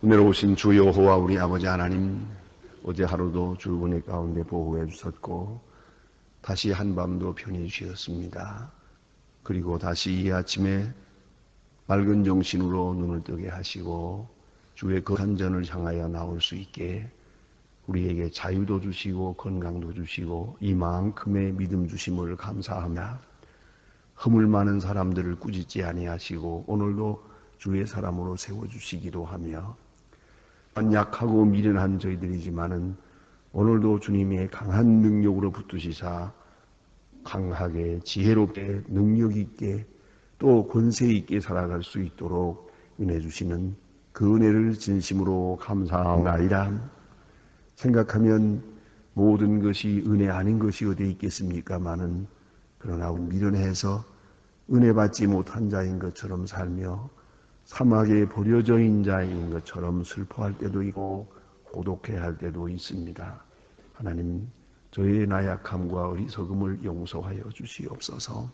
은혜로우신 주 여호와 우리 아버지 하나님, 어제 하루도 주 은혜 가운데 보호해 주셨고 다시 한밤도 편히 쉬었습니다. 그리고 다시 이 아침에 맑은 정신으로 눈을 뜨게 하시고 주의 거룩한 전을 향하여 나올 수 있게 우리에게 자유도 주시고 건강도 주시고 이만큼의 믿음 주심을 감사하며 허물 많은 사람들을 꾸짖지 아니하시고 오늘도 주의 사람으로 세워주시기도 하며 약하고 미련한 저희들이지만은 오늘도 주님의 강한 능력으로 붙드시사 강하게 지혜롭게 능력 있게 또 권세 있게 살아갈 수 있도록 은혜 주시는 그 은혜를 진심으로 감사하나이다. 생각하면 모든 것이 은혜 아닌 것이 어디 있겠습니까마는 그러나 미련해서 은혜 받지 못한 자인 것처럼 살며 사막에 버려져 있는 자인 것처럼 슬퍼할 때도 있고 고독해할 때도 있습니다. 하나님, 저의 나약함과 어리석음을 용서하여 주시옵소서.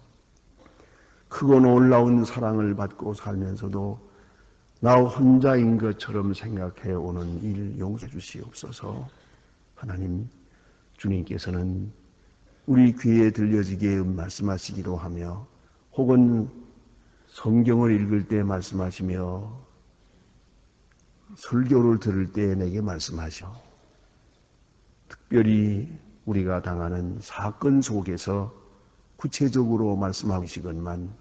크고 놀라운 사랑을 받고 살면서도 나 혼자인 것처럼 생각해 오는 일 용서해 주시옵소서. 하나님, 주님께서는 우리 귀에 들려지게 말씀하시기도 하며 혹은 성경을 읽을 때 말씀하시며 설교를 들을 때 내게 말씀하셔. 특별히 우리가 당하는 사건 속에서 구체적으로 말씀하시건만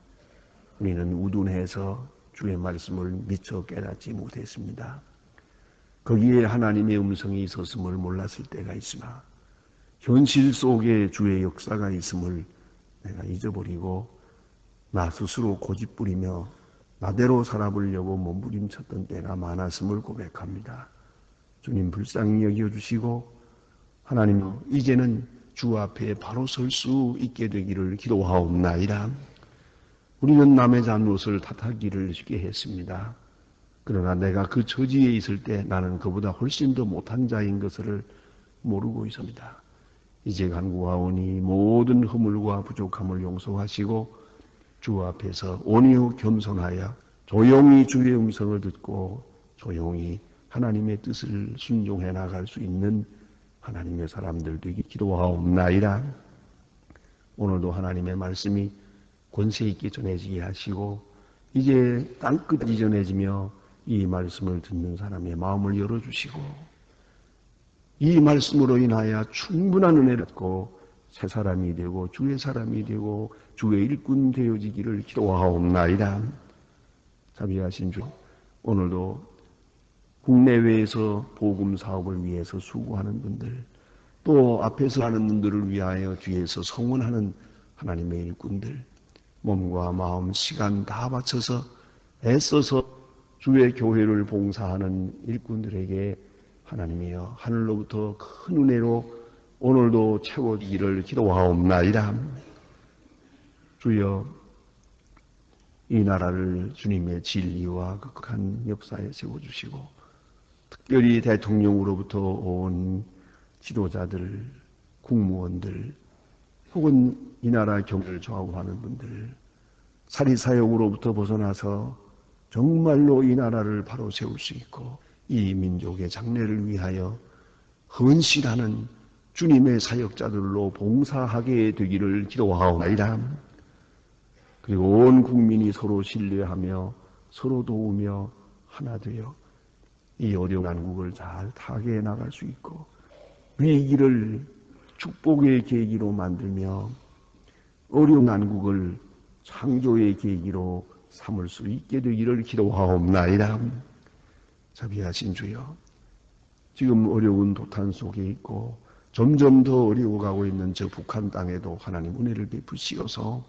우리는 우둔해서 주의 말씀을 미처 깨닫지 못했습니다. 거기에 하나님의 음성이 있었음을 몰랐을 때가 있으나 현실 속에 주의 역사가 있음을 내가 잊어버리고 나 스스로 고집부리며 나대로 살아보려고 몸부림쳤던 때가 많았음을 고백합니다. 주님 불쌍히 여겨주시고 하나님 이제는 주 앞에 바로 설 수 있게 되기를 기도하옵나이다. 우리는 남의 잘못을 탓하기를 쉽게 했습니다. 그러나 내가 그 처지에 있을 때 나는 그보다 훨씬 더 못한 자인 것을 모르고 있습니다. 이제 간구하오니 모든 허물과 부족함을 용서하시고 주 앞에서 온유 겸손하여 조용히 주의 음성을 듣고 조용히 하나님의 뜻을 순종해 나갈 수 있는 하나님의 사람들 되기 기도하옵나이다. 오늘도 하나님의 말씀이 권세 있게 전해지게 하시고 이제 땅끝이 전해지며 이 말씀을 듣는 사람의 마음을 열어주시고 이 말씀으로 인하여 충분한 은혜를 받고 새 사람이 되고 주의 사람이 되고 주의 일꾼 되어지기를 기도하옵나이다. 자비하신 주, 오늘도 국내외에서 복음 사업을 위해서 수고하는 분들, 또 앞에서 하는 분들을 위하여 뒤에서 성원하는 하나님의 일꾼들, 몸과 마음, 시간 다 바쳐서 애써서 주의 교회를 봉사하는 일꾼들에게 하나님이여 하늘로부터 큰 은혜로 오늘도 채워지기를 기도하옵나이다. 주여 이 나라를 주님의 진리와 극한 역사에 세워주시고 특별히 대통령으로부터 온 지도자들, 국무원들 혹은 이 나라 경제를 좌우하는 분들 사리사욕으로부터 벗어나서 정말로 이 나라를 바로 세울 수 있고 이 민족의 장래를 위하여 헌신하는 주님의 사역자들로 봉사하게 되기를 기도하옵나이다. 그리고 온 국민이 서로 신뢰하며 서로 도우며 하나 되어 이 어려운 한국을 잘 타게 나갈 수 있고 위기를 축복의 계기로 만들며 어려운 한국을 창조의 계기로 삼을 수 있게 되기를 기도하옵나이다. 자비하신 주여, 지금 어려운 도탄 속에 있고 점점 더 어려워가고 있는 저 북한 땅에도 하나님 은혜를 베푸시어서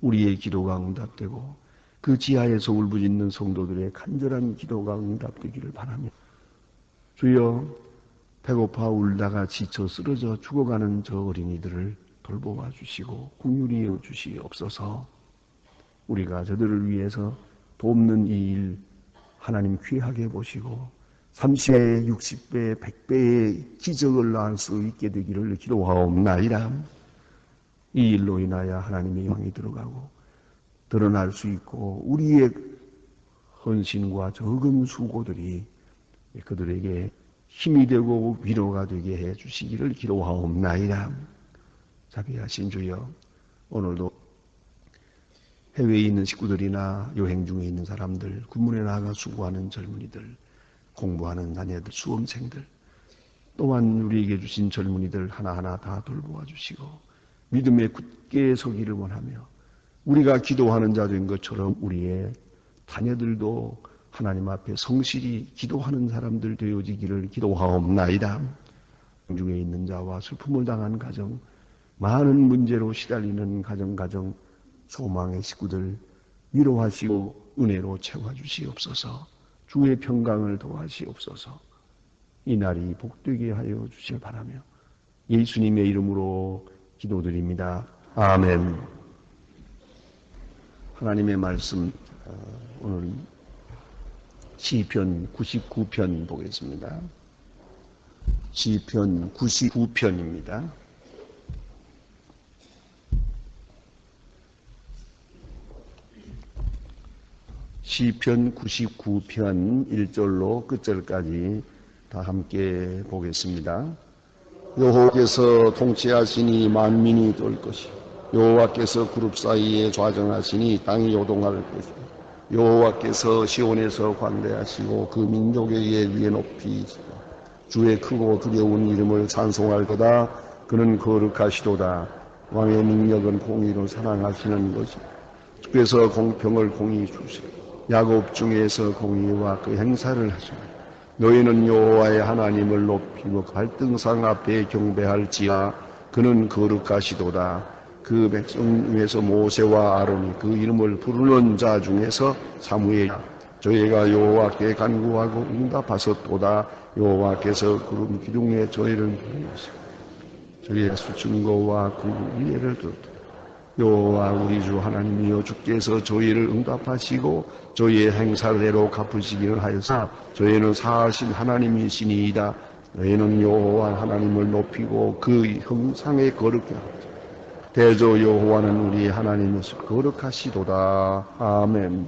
우리의 기도가 응답되고 그 지하에서 울부짖는 성도들의 간절한 기도가 응답되기를 바라며 주여 배고파 울다가 지쳐 쓰러져 죽어가는 저 어린이들을 돌보아 주시고 긍휼히 여겨 주시옵소서. 우리가 저들을 위해서 돕는 이 일 하나님 귀하게 보시고 30배, 60배, 100배의 기적을 낳을 수 있게 되기를 기도하옵나이다. 이 일로 인하여 하나님의 영광이 들어가고 드러날 수 있고 우리의 헌신과 적은 수고들이 그들에게 힘이 되고 위로가 되게 해 주시기를 기도하옵나이다. 자비하신 주여, 오늘도 해외에 있는 식구들이나 여행 중에 있는 사람들, 군문에 나가 수고하는 젊은이들, 공부하는 자녀들, 수험생들, 또한 우리에게 주신 젊은이들 하나하나 다 돌보아 주시고 믿음에 굳게 서기를 원하며 우리가 기도하는 자들인 것처럼 우리의 자녀들도 하나님 앞에 성실히 기도하는 사람들 되어지기를 기도하옵나이다. 중에 있는 자와 슬픔을 당한 가정, 많은 문제로 시달리는 가정 소망의 식구들 위로하시고 은혜로 채워주시옵소서. 주의 평강을 도와시옵소서. 이 날이 복되게 하여 주시길 바라며 예수님의 이름으로 기도드립니다. 아멘. 하나님의 말씀 오늘 시편 99편 보겠습니다. 시편 99편입니다. 시편 99편 1절로 끝절까지 다 함께 보겠습니다. 여호와께서 통치하시니 만민이 돌 것이요 여호와께서 그룹 사이에 좌정하시니 땅이 요동할 것이요 여호와께서 시온에서 관대하시고 그 민족에게 위에 높이시고 주의 크고 두려운 이름을 찬송할 거다. 그는 거룩하시도다. 왕의 능력은 공의를 사랑하시는 것이다. 주께서 공평을 공의 주시고 야곱 중에서 공의와 그 행사를 하시고 너희는 여호와의 하나님을 높이고 갈등상 앞에 경배할지라. 그는 거룩하시도다. 그 백성 중에서 모세와 아론이 그 이름을 부르는 자 중에서 사무엘 저희가 여호와께 간구하고 응답하셨도다. 여호와께서 구름 기둥에 저희를 부르시고 저희의 수증거와 그 위에를 두었다. 여호와 우리 주 하나님이여 주께서 저희를 응답하시고 저희의 행사대로 갚으시기를 하여서 저희는 사하신 하나님이시니이다. 너희는 여호와 하나님을 높이고 그 형상에 거룩해 하라. 대저 여호와는 우리 하나님이시오 거룩하시도다. 아멘.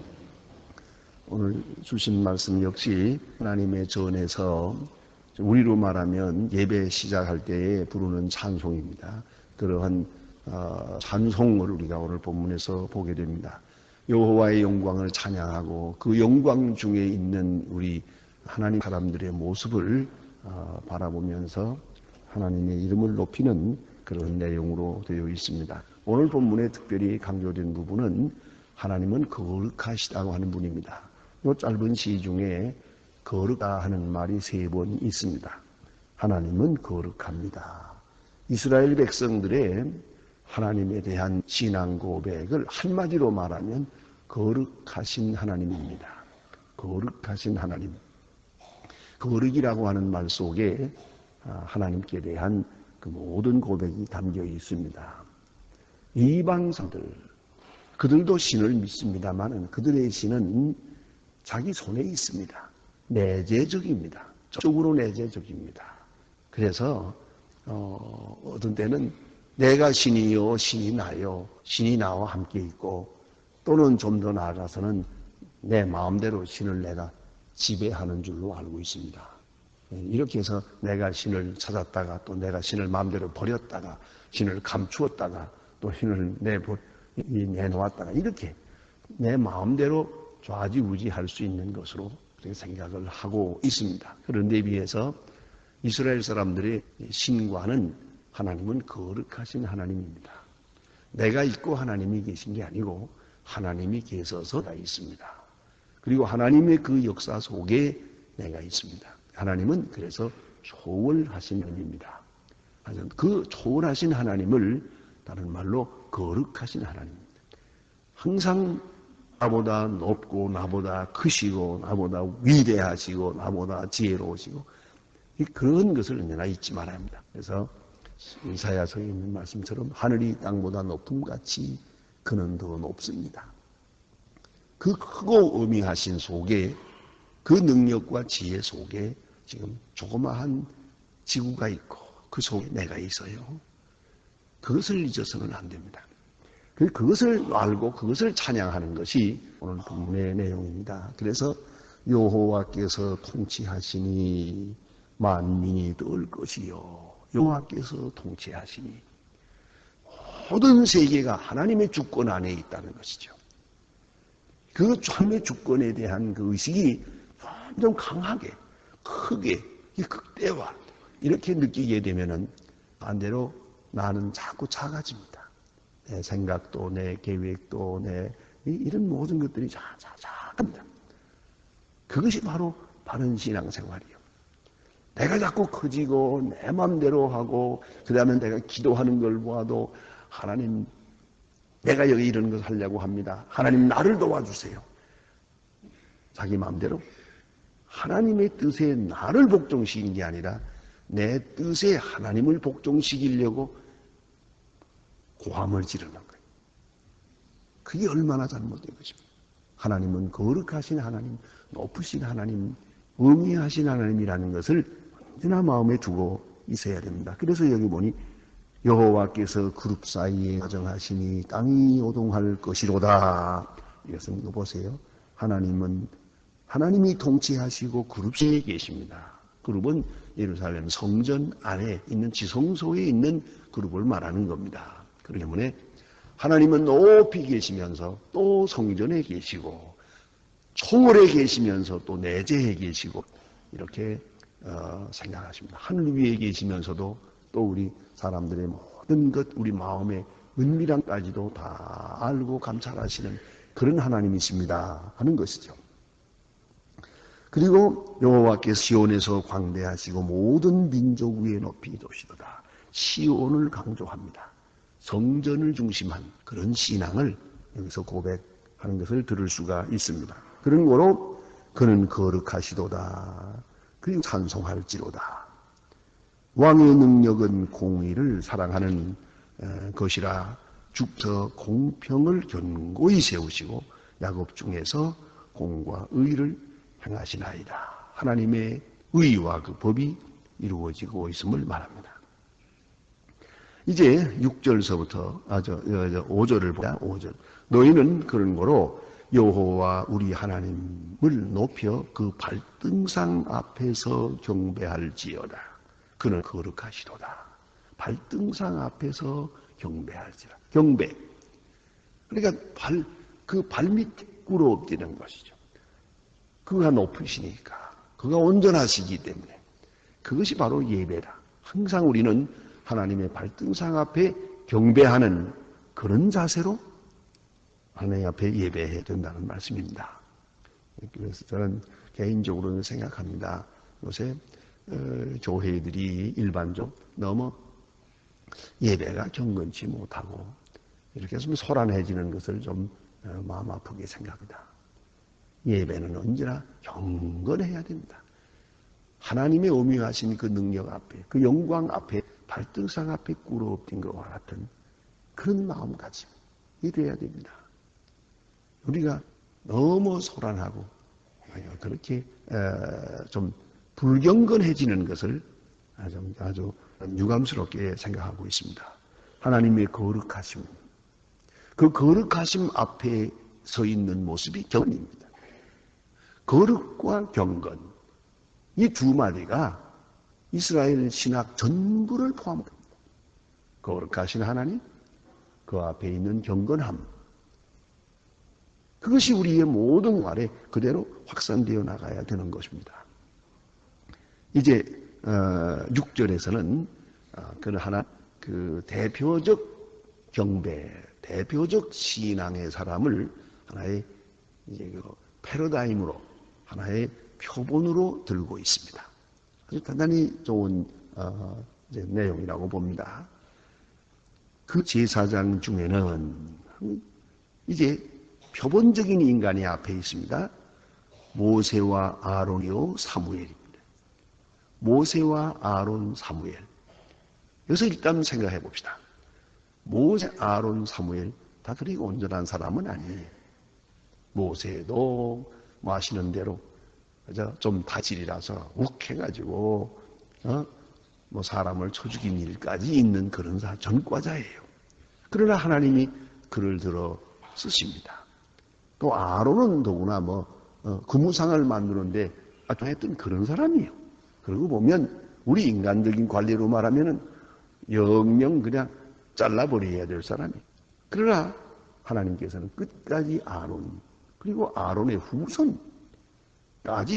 오늘 주신 말씀 역시 하나님의 전에서 우리로 말하면 예배 시작할 때에 부르는 찬송입니다. 그러한 찬송을 우리가 오늘 본문에서 보게 됩니다. 여호와의 영광을 찬양하고 그 영광 중에 있는 우리 하나님 사람들의 모습을 바라보면서 하나님의 이름을 높이는 그런 내용으로 되어 있습니다. 오늘 본문에 특별히 강조된 부분은 하나님은 거룩하시다고 하는 분입니다. 이 짧은 시 중에 거룩하다 하는 말이 3번 있습니다. 하나님은 거룩합니다. 이스라엘 백성들의 하나님에 대한 신앙 고백을 한마디로 말하면 거룩하신 하나님입니다. 거룩하신 하나님. 거룩이라고 하는 말 속에 하나님께 대한 그 모든 고백이 담겨 있습니다. 이방사들, 그들도 신을 믿습니다만 그들의 신은 자기 손에 있습니다. 내재적입니다. 적으로 내재적입니다. 그래서 어떤 때는 내가 신이요, 신이 나요, 신이 나와 함께 있고 또는 좀 더 나아가서는 내 마음대로 신을 내가 지배하는 줄로 알고 있습니다. 이렇게 해서 내가 신을 찾았다가 또 내가 신을 마음대로 버렸다가 신을 감추었다가 또 신을 내놓았다가 이렇게 내 마음대로 좌지우지할 수 있는 것으로 그렇게 생각을 하고 있습니다. 그런데 비해서 이스라엘 사람들의 신과는 하나님은 거룩하신 하나님입니다. 내가 있고 하나님이 계신 게 아니고 하나님이 계셔서 내가 있습니다. 그리고 하나님의 그 역사 속에 내가 있습니다. 하나님은 그래서 초월하신 분입니다. 그 초월하신 하나님을 다른 말로 거룩하신 하나님입니다. 항상 나보다 높고 나보다 크시고 나보다 위대하시고 나보다 지혜로우시고 그런 것을 언제나 잊지 말아야 합니다. 그래서 이사야서에 있는 말씀처럼 하늘이 땅보다 높음같이 그는 더 높습니다. 그 크고 어미하신 속에 그 능력과 지혜 속에 지금 조그마한 지구가 있고 그 속에 내가 있어요. 그것을 잊어서는 안 됩니다. 그것을 알고 그것을 찬양하는 것이 오늘 본문의 내용입니다. 그래서 여호와께서 통치하시니 만민이 뜰 것이요. 여호와께서 통치하시니 모든 세계가 하나님의 주권 안에 있다는 것이죠. 그 하나님의 주권에 대한 그 의식이 점점 강하게, 크게, 극대화 이렇게 느끼게 되면은 반대로 나는 자꾸 작아집니다. 내 생각도, 내 계획도, 이런 모든 것들이 작아집니다. 그것이 바로 바른 신앙생활이에요. 내가 자꾸 커지고 내 마음대로 하고 그 다음에 내가 기도하는 걸 보아도 하나님 내가 여기 이런 걸 하려고 합니다. 하나님 나를 도와주세요. 자기 마음대로 하나님의 뜻에 나를 복종시키는 게 아니라 내 뜻에 하나님을 복종시키려고 고함을 지르는 거예요. 그게 얼마나 잘못된 것입니까? 하나님은 거룩하신 하나님, 높으신 하나님, 의미하신 하나님이라는 것을 언제나 마음에 두고 있어야 됩니다. 그래서 여기 보니 여호와께서 그룹 사이에 가정하시니 땅이 요동할 것이로다. 이것은 이거 보세요. 하나님이 통치하시고 그룹 사이에 계십니다. 그룹은 예루살렘 성전 안에 있는 지성소에 있는 그룹을 말하는 겁니다. 그렇기 때문에 하나님은 높이 계시면서 또 성전에 계시고 초월에 계시면서 또 내재에 계시고 이렇게 생각하십니다. 하늘 위에 계시면서도 또 우리 사람들의 모든 것, 우리 마음의 은밀함까지도 다 알고 감찰하시는 그런 하나님이십니다 하는 것이죠. 그리고 여호와께서 시온에서 광대하시고 모든 민족 위에 높이 두시도다. 시온을 강조합니다. 성전을 중심한 그런 신앙을 여기서 고백하는 것을 들을 수가 있습니다. 그런 거로 그는 거룩하시도다. 그리고 찬송할지로다. 왕의 능력은 공의를 사랑하는 것이라 죽서 공평을 견고히 세우시고 야곱 중에서 공과 의를 행하시나이다. 하나님의 의와 그 법이 이루어지고 있음을 말합니다. 이제 6절서부터 5절을 보자. 5절. 너희는 그런 거로 여호와 우리 하나님을 높여 그 발등상 앞에서 경배할지어다. 그는 거룩하시도다. 발등상 앞에서 경배할지라. 경배. 그러니까 그 발밑에 꿇어엎드리는 것이죠. 그가 높으시니까. 그가 온전하시기 때문에. 그것이 바로 예배다. 항상 우리는 하나님의 발등상 앞에 경배하는 그런 자세로 하나님 앞에 예배해야 된다는 말씀입니다. 그래서 저는 개인적으로는 생각합니다. 요새 교회들이 일반적 너무 예배가 경건치 못하고 이렇게 해서 소란해지는 것을 좀 마음 아프게 생각합니다. 예배는 언제나 경건해야 됩니다. 하나님의 오묘하신 그 능력 앞에, 그 영광 앞에, 발등상 앞에 꿇어엎인 것과 같은 그런 마음가짐이 돼야 됩니다. 우리가 너무 소란하고 그렇게 좀 불경건해지는 것을 아주 유감스럽게 생각하고 있습니다. 하나님의 거룩하심, 그 거룩하심 앞에 서 있는 모습이 경건입니다. 거룩과 경건, 이 두 마디가 이스라엘 신학 전부를 포함합니다. 거룩하신 하나님, 그 앞에 있는 경건함, 그것이 우리의 모든 말에 그대로 확산되어 나가야 되는 것입니다. 이제 6절에서는 그 대표적 경배, 대표적 신앙의 사람을 하나의 이제 그 패러다임으로, 하나의 표본으로 들고 있습니다. 아주 대단히 좋은 이제 내용이라고 봅니다. 그 제사장 중에는 이제 표본적인 인간이 앞에 있습니다. 모세와 아론이요 사무엘입니다. 모세와 아론, 사무엘. 여기서 일단 생각해 봅시다. 모세, 아론, 사무엘 다 그리 온전한 사람은 아니에요. 모세도 뭐 아시는 대로 좀 다질이라서 욱해가지고 뭐 사람을 쳐 죽인 일까지 있는 그런 전과자예요. 그러나 하나님이 글을 들어 쓰십니다. 또 아론은 더구나 금우상을 만드는데 했던 그런 사람이에요. 그러고 보면 우리 인간적인 관리로 말하면은 영영 그냥 잘라버려야 될 사람이에요. 그러나 하나님께서는 끝까지 아론 그리고 아론의 후손까지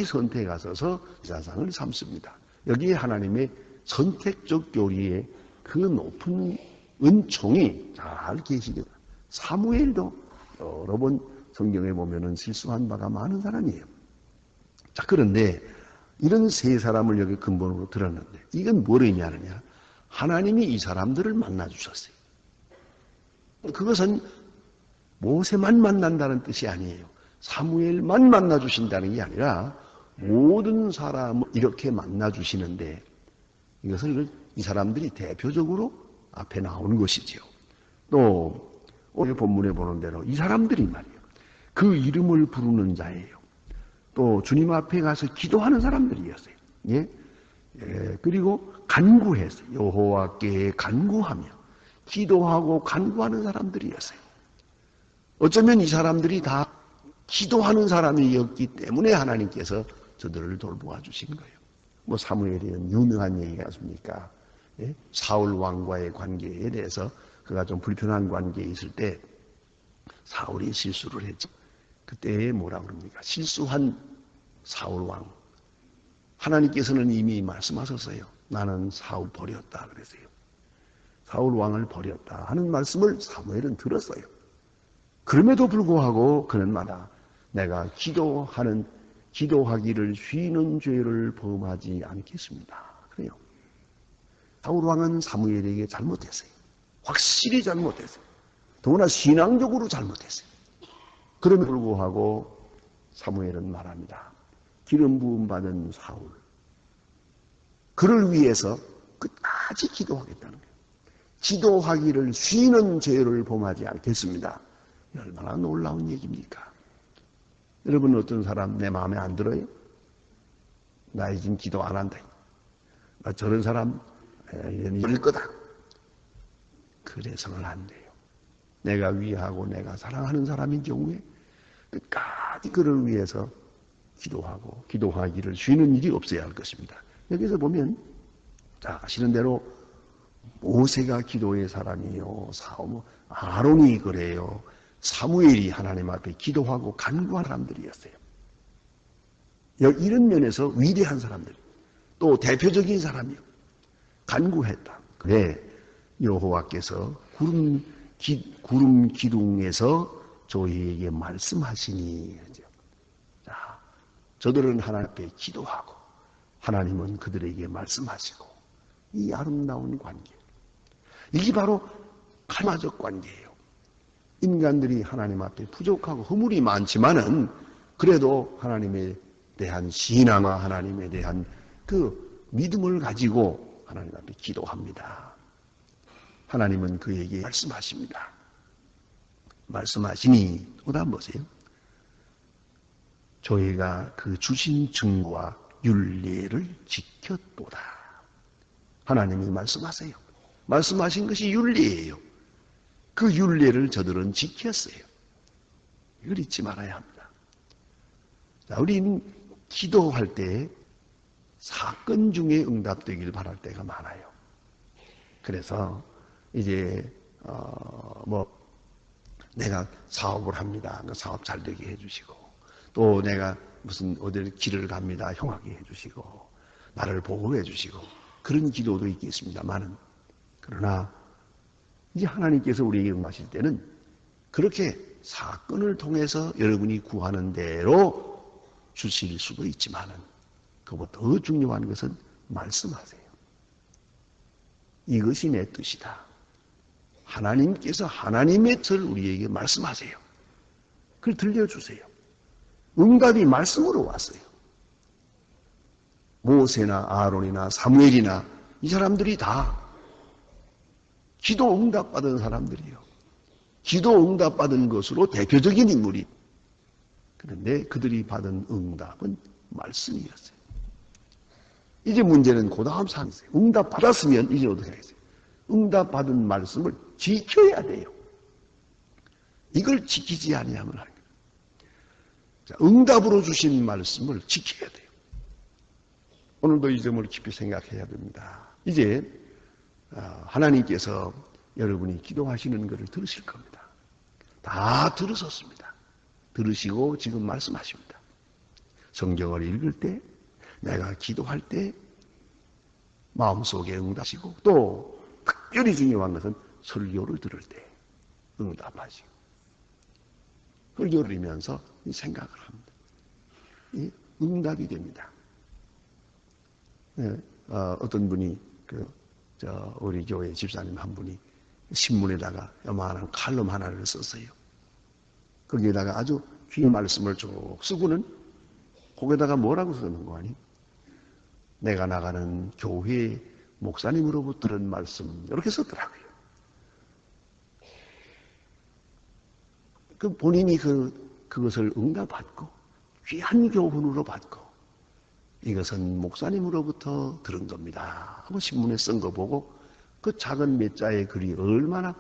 선택하셔서 제사장을 삼습니다. 여기에 하나님의 선택적 교리의 그 높은 은총이 잘 계시거든요. 사무엘도 여러 번 성경에 보면은 실수한 바가 많은 사람이에요. 자, 그런데 이런 세 사람을 여기 근본으로 들었는데 이건 뭘 의미하느냐? 하나님이 이 사람들을 만나주셨어요. 그것은 모세만 만난다는 뜻이 아니에요. 사무엘만 만나주신다는 게 아니라 모든 사람을 이렇게 만나주시는데 이것을 이 사람들이 대표적으로 앞에 나오는 것이지요. 또 오늘 본문에 보는 대로 이 사람들이 말이에요. 그 이름을 부르는 자예요. 또 주님 앞에 가서 기도하는 사람들이었어요. 예? 그리고 간구했어요. 여호와께 간구하며 기도하고 간구하는 사람들이었어요. 어쩌면 이 사람들이 다 기도하는 사람이었기 때문에 하나님께서 저들을 돌보아 주신 거예요. 사무엘은 유명한 얘기가 있습니까? 예? 사울 왕과의 관계에 대해서 그가 좀 불편한 관계에 있을 때 사울이 실수를 했죠. 그때 뭐라 그럽니까? 실수한 사울 왕. 하나님께서는 이미 말씀하셨어요. 나는 사울 버렸다 그랬어요. 사울 왕을 버렸다 하는 말씀을 사무엘은 들었어요. 그럼에도 불구하고 그는 말아 내가 기도하기를 쉬는 죄를 범하지 않겠습니다. 그래요. 사울 왕은 사무엘에게 잘못했어요. 확실히 잘못했어요. 더구나 신앙적으로 잘못했어요. 그럼에도 불구하고 사무엘은 말합니다. 기름 부음 받은 사울. 그를 위해서 끝까지 기도하겠다는 거예요. 기도하기를 쉬는 죄를 범하지 않겠습니다. 얼마나 놀라운 얘기입니까? 여러분 어떤 사람 내 마음에 안 들어요? 나 지금 기도 안 한다. 나 저런 사람 이럴 거다. 그래서는 안 돼요. 내가 위하고 내가 사랑하는 사람인 경우에 끝까지 그를 위해서 기도하고 기도하기를 쉬는 일이 없어야 할 것입니다. 여기서 보면 자 아시는 대로 모세가 기도의 사람이요. 아론이 그래요. 사무엘이 하나님 앞에 기도하고 간구한 사람들이었어요. 이런 면에서 위대한 사람들, 또 대표적인 사람이요. 간구했다. 그래 여호와께서 구름 기둥에서 저희에게 말씀하시니. 자, 저들은 하나님 앞에 기도하고 하나님은 그들에게 말씀하시고 이 아름다운 관계. 이게 바로 카마적 관계예요. 인간들이 하나님 앞에 부족하고 허물이 많지만은 그래도 하나님에 대한 신앙과 하나님에 대한 그 믿음을 가지고 하나님 앞에 기도합니다. 하나님은 그에게 말씀하십니다. 말씀하시니 또 다음 보세요. 저희가 그 주신 증거와 율례를 지켰도다. 하나님이 말씀하세요. 말씀하신 것이 율례예요. 그 율례를 저들은 지켰어요. 이걸 잊지 말아야 합니다. 자, 우리는 기도할 때 사건 중에 응답되길 바랄 때가 많아요. 그래서 이제 내가 사업을 합니다. 사업 잘 되게 해주시고 또 내가 무슨 어딜 길을 갑니다. 형하게 해주시고 나를 보호해 주시고 그런 기도도 있겠습니다만은 그러나 이제 하나님께서 우리에게 응하실 때는 그렇게 사건을 통해서 여러분이 구하는 대로 주실 수도 있지만은 그보다 더 중요한 것은 말씀하세요. 이것이 내 뜻이다. 하나님께서 하나님의 뜻을 우리에게 말씀하세요. 그걸 들려주세요. 응답이 말씀으로 왔어요. 모세나 아론이나 사무엘이나 이 사람들이 다 기도 응답받은 사람들이에요. 기도 응답받은 것으로 대표적인 인물이. 그런데 그들이 받은 응답은 말씀이었어요. 이제 문제는 그 다음 사항이었어요. 응답받았으면 이제 어떻게 하겠어요? 응답받은 말씀을 지켜야 돼요. 이걸 지키지 아니하면 하는 거예요. 자, 응답으로 주신 말씀을 지켜야 돼요. 오늘도 이 점을 깊이 생각해야 됩니다. 이제 하나님께서 여러분이 기도하시는 것을 들으실 겁니다. 다 들으셨습니다. 들으시고 지금 말씀하십니다. 성경을 읽을 때, 내가 기도할 때 마음속에 응답하시고, 또 특별히 중요한 것은 설교를 들을 때 응답하시고, 설교를 들으면서 생각을 합니다. 이 응답이 됩니다. 네, 어떤 분이 우리 교회 집사님 한 분이 신문에다가 요만한 칼럼 하나를 썼어요. 거기에다가 아주 귀한 말씀을 쭉 쓰고는 거기에다가 뭐라고 쓰는 거 아니? 내가 나가는 교회 목사님으로부터 들은 말씀 이렇게 썼더라고요. 그 본인이 그것을 응답받고 귀한 교훈으로 받고 이것은 목사님으로부터 들은 겁니다 하고 신문에 쓴 거 보고 그 작은 몇 자의 글이 얼마나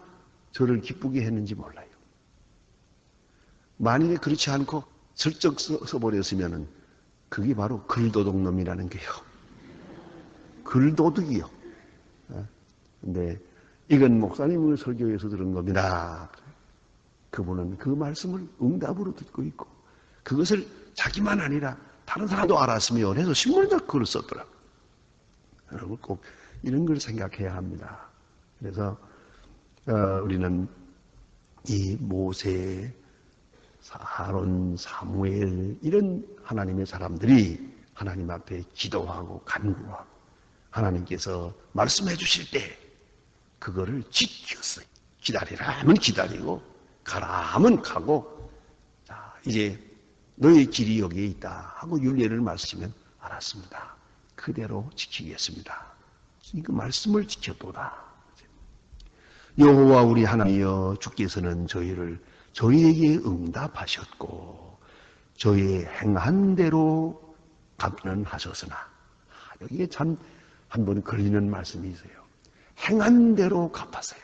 저를 기쁘게 했는지 몰라요. 만일에 그렇지 않고 슬쩍 써버렸으면은 그게 바로 글도둑놈이라는 게요. 글도둑이요. 근데 이건 목사님의 설교에서 들은 겁니다. 그분은 그 말씀을 응답으로 듣고 있고 그것을 자기만 아니라 다른 사람도 알았으면 해서 신문에다 글을 썼더라고요. 여러분 꼭 이런 걸 생각해야 합니다. 그래서 우리는 이 모세, 아론, 사무엘 이런 하나님의 사람들이 하나님 앞에 기도하고 간구하고 하나님께서 말씀해 주실 때 그거를 지켰어요. 기다리라 하면 기다리고 가라 하면 가고 자 이제 너의 길이 여기에 있다 하고 율례를 말씀하시면 알았습니다. 그대로 지키겠습니다. 그 말씀을 지켰도다. 여호와 우리 하나님이여 주께서는 저희에게 응답하셨고 저희의 행한 대로 갚는 하셨으나 여기에 참 한번 걸리는 말씀이 있어요. 행한 대로 갚았어요.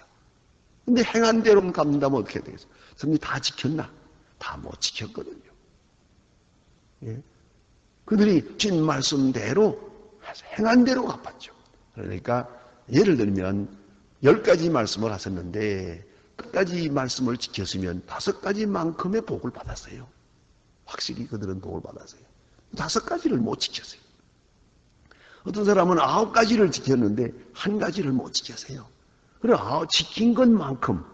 근데 행한 대로 갚는다면 어떻게 되겠어요? 성경 다 지켰나? 다 못 지켰거든요. 예? 그들이 진 말씀대로 행한 대로 갚았죠. 그러니까 예를 들면 10가지 말씀을 하셨는데 끝까지 말씀을 지켰으면 5가지만큼의 복을 받았어요. 확실히 그들은 복을 받았어요. 5가지를 못 지켰어요. 어떤 사람은 9가지를 지켰는데 1가지를 못 지켰어요. 그래 지킨 것만큼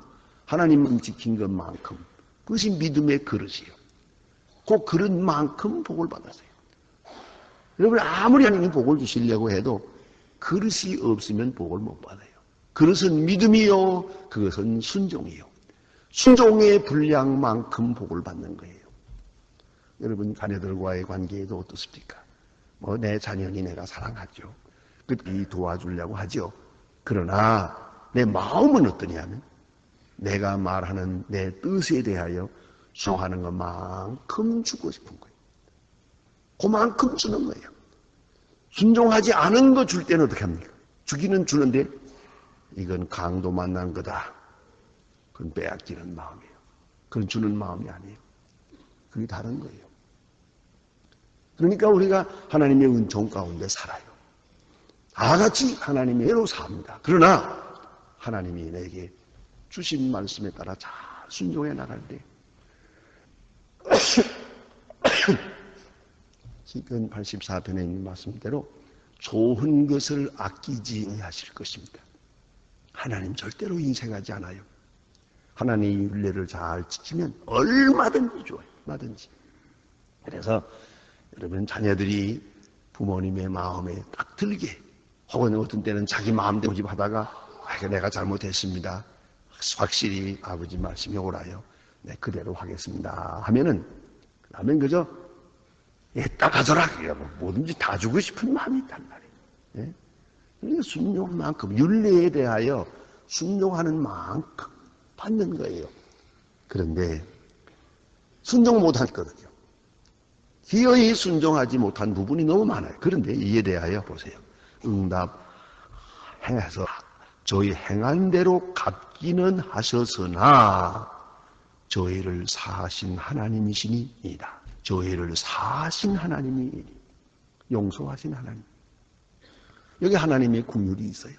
하나님은 지킨 것만큼 그것이 믿음의 그릇이에요. 그 그릇만큼 복을 받았어요. 여러분 아무리 하나님이 복을 주시려고 해도 그릇이 없으면 복을 못 받아요. 그릇은 믿음이요 그것은 순종이요. 순종의 분량만큼 복을 받는 거예요. 여러분 자녀들과의 관계에도 어떻습니까? 내 자녀니 내가 사랑하죠. 그들이 도와주려고 하죠. 그러나 내 마음은 어떠냐면 내가 말하는 내 뜻에 대하여 순종하는 것만큼 주고 싶은 거예요. 그만큼 주는 거예요. 순종하지 않은 거 줄 때는 어떻게 합니까? 주기는 주는데 이건 강도 만난 거다. 그건 빼앗기는 마음이에요. 그건 주는 마음이 아니에요. 그게 다른 거예요. 그러니까 우리가 하나님의 은총 가운데 살아요. 다 같이 하나님의 애로 삽니다. 그러나 하나님이 내게 주신 말씀에 따라 잘 순종해 나갈 때 지금 84편의 말씀대로 좋은 것을 아끼지 하실 것입니다. 하나님 절대로 인생하지 않아요. 하나님의 율례를 잘 지키면 얼마든지 좋아요. 얼마든지. 그래서 여러분 자녀들이 부모님의 마음에 딱 들게 혹은 어떤 때는 자기 마음대로 하다가 내가 잘못했습니다. 확실히 아버지 말씀이 옳아요. 네, 그대로 하겠습니다. 하면은 그저 딱 가져라. 뭐든지 다 주고 싶은 마음이 있단 말이에요. 예? 그러니까 순종만큼 율례에 대하여 순종하는 만큼 받는 거예요. 그런데 순종 못하거든요. 기어이 순종하지 못한 부분이 너무 많아요. 그런데 이에 대하여 보세요. 응답해서 저희 행한 대로 갚기는 하셨으나 저희를 사하신 하나님이시니이다. 저희를 사하신 하나님이 용서하신 하나님. 여기 하나님의 긍휼이 있어요.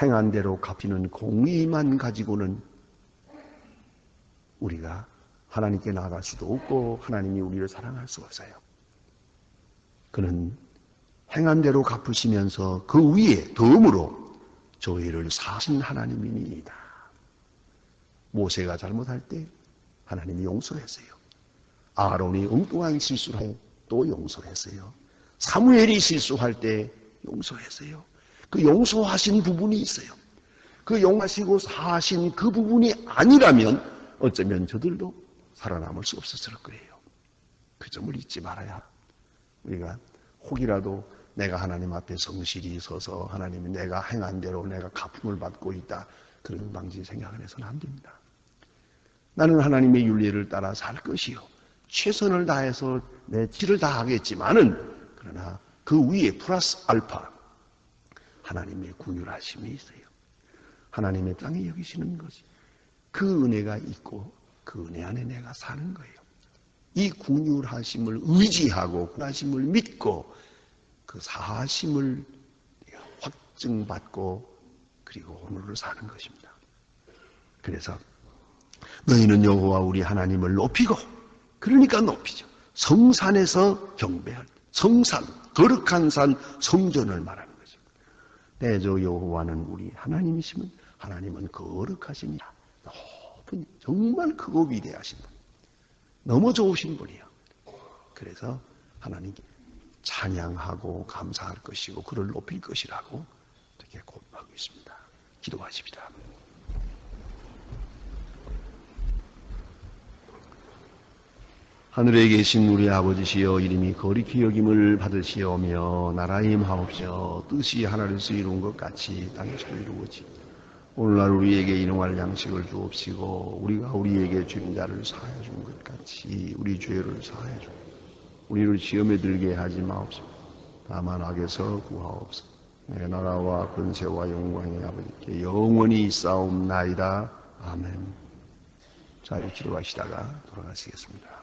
행한 대로 갚이는 공의만 가지고는 우리가 하나님께 나아갈 수도 없고 하나님이 우리를 사랑할 수 없어요. 그는 행한 대로 갚으시면서 그 위에 덤으로 저희를 사신 하나님이니이다. 모세가 잘못할 때 하나님이 용서했어요. 아론이 엉뚱한 실수를 할 때 또 용서했어요. 사무엘이 실수할 때 용서했어요. 그 용서하신 부분이 있어요. 그 용하시고 사하신 그 부분이 아니라면 어쩌면 저들도 살아남을 수 없었을 거예요. 그 점을 잊지 말아야 우리가 혹이라도 내가 하나님 앞에 성실히 서서 하나님이 내가 행한 대로 내가 갚음을 받고 있다, 그런 방지 생각을 해서는 안 됩니다. 나는 하나님의 윤리를 따라 살 것이요, 최선을 다해서 내 질을 다하겠지만은, 그러나 그 위에 플러스 알파 하나님의 긍휼하심이 있어요. 하나님의 땅에 여기시는 것이 그 은혜가 있고 그 은혜 안에 내가 사는 거예요. 이 긍휼하심을 의지하고 긍휼하심을 믿고 그 사하심을 확증받고 그리고 오늘을 사는 것입니다. 그래서 너희는 여호와 우리 하나님을 높이고, 그러니까 높이죠. 성산에서 경배할 때, 성산, 거룩한 산, 성전을 말하는 거죠. 대저 여호와는 우리 하나님이시면 하나님은 거룩하시니 높은, 정말 크고 위대하신 분, 너무 좋으신 분이에요. 그래서 하나님께 찬양하고 감사할 것이고 그를 높일 것이라고 이렇게 고백하고 있습니다. 기도하십시다. 하늘에 계신 우리 아버지시여, 이름이 거룩히 여김을 받으시오며 나라의 임하옵시며 뜻이 하늘에서 이룬 것 같이 땅에서도 이루어지이다. 오늘날 우리에게 일용할 양식을 주옵시고 우리가 우리에게 주인 자를 사하여 준 것 같이 우리 죄를 사하여 주옵소서. 우리를 시험에 들게 하지 마옵소서. 다만 악에서 구하옵소서. 내 나라와 권세와 영광이 아버지께 영원히 있사옵나이다. 아멘. 자, 기도하시다가 돌아가시겠습니다.